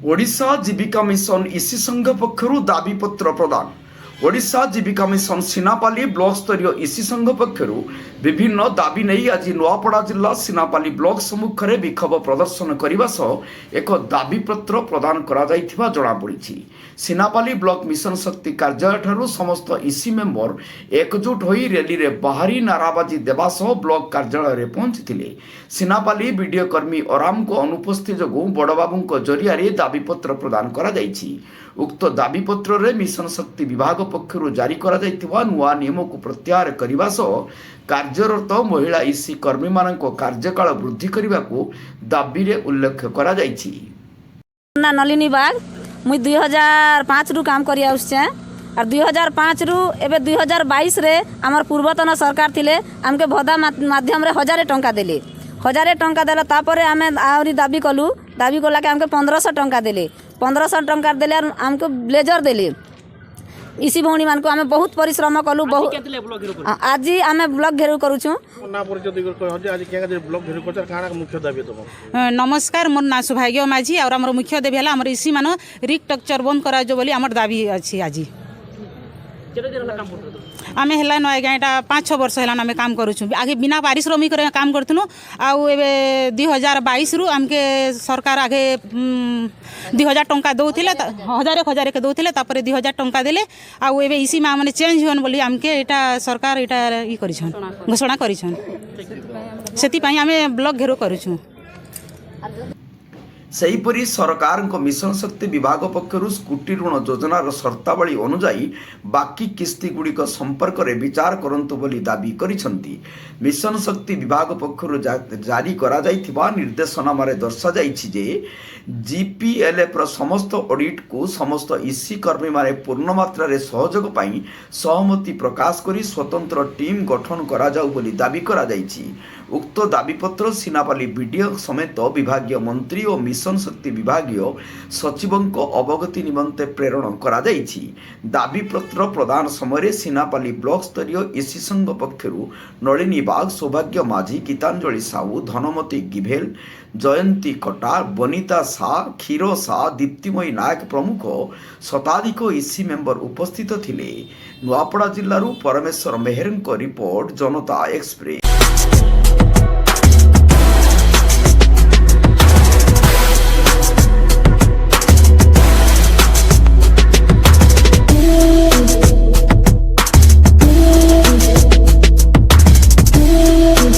ओडिशा जीविका mission इसी संघ पक्षरु दाबीपत्र प्रदान। ओडिशा जीविका मिशन सिनापाली ब्लॉक स्तरीय इसी संघ पक्षरु विभिन्न दाबी नहीं आज नुआपड़ा जिला सिनापाली ब्लॉक सम्मुख में विक्षोभ प्रदर्शन करने सह एक दाबीपत्र प्रदान करा जाइथिबा जणा पड़िछि। सिनापाली ब्लॉक मिशन शक्ति कार्यालय ठारू समस्त इसी मेंबर एकजुट होई रैली रे बाहरी नाराबाजी देवा सह ब्लॉक कार्यालय रे पहुंचथिले। सिनापाली वीडियो कर्मी अराम को अनुपस्थित जोगु बड़बाबू जरिया रे दाबीपत्र प्रदान करा जाइछि। उक्त दाबीपत्र रे मिशन शक्ति विभाग पक्षरु जारी करा जाइथिबा नुआ नियम को प्रत्याहार करने सह कार्यरत महिला इसी कर्मी मानक कार्यकाल वृद्धि करने को दाबी रे उल्लेख करा जाइछि। ना नलिनी बाग मुई 2005 रु काम करी आउछे और 2005 रु एबे 2022 रे हमर पूर्वतन सरकार थिले हमके भदा माध्यम रे 1000 टंका देले। 1000 टंका देला तापरे हमें आउरी दाबी कला के हमके 1500 टंका देले। 1500 टंका देले हमको ब्लेजर देले। इसी भौणी मान को हमें बहुत परिश्रम कलु। बहुत आज आम ब्लॉक घेरू करूछु। नमस्कार, मोर ना सौभाग्य माझी और हमर मुख्य देवी है हमर इसी मान रिक टक्चर बंद करा जो बोली हमर दाबी अछि। आज आम है न एटा 5-6 वर्ष है आम काम करूँ। आगे बिना पारिश्रमिक काम करूँ। आउ ए 2022 रु आमके सरकार आगे 2000 टंका दौले 1000 के दौले 2000 टंका देले। आउ ए इसी माँ मैंने चेंज हुन बोली आमके एटा सरकार एटा ई करिछन घोषणा करिछन। सेति आम ब्लॉक घेरो करूँ। सेहीपरि सरकार मिशन शक्ति विभाग पक्षरु स्कूटी ऋण योजनार शर्तावली अनुजाई बाकी किस्ती गुड़िक संपर्क में विचार करंतु बोली दाबी करिसंती। मिशन शक्ति विभाग पक्षरु जारी करा जाइथिबा निर्देशनामा रे दर्शा जाइछि जे जीपीएलएफ रो समस्त ऑडिट को समस्त इसी कर्मी माने पूर्ण मात्रा रे सहयोग पाई सहमति प्रकाश करी स्वतंत्र टीम गठन करा जाउ बोली दाबी करा जाइछि। उक्त दाबीपत्र सिनापाली बीडीओ समेत विभागीय मंत्री और मिशन शक्ति विभागीय सचिवों अवगति निमंते प्रेरण करा जाइछि। दाबीपत्र प्रदान समय सिनापाली ब्लॉक स्तरीय इसी संघ पक्षरु नलिनी बाग, सौभाग्य माझी, गीतांजलि साहू, धनमती गिभेल, जयंती कटा, बनिता शाह, क्षीर शाह, दीप्तिमयी नायक प्रमुख शताधिक इसी मेंबर उपस्थित थिले। नुआपड़ा जिल्लारू परमेश्वर मेहरଙ୍କ रिपोर्ट, जनता एक्सप्रेस।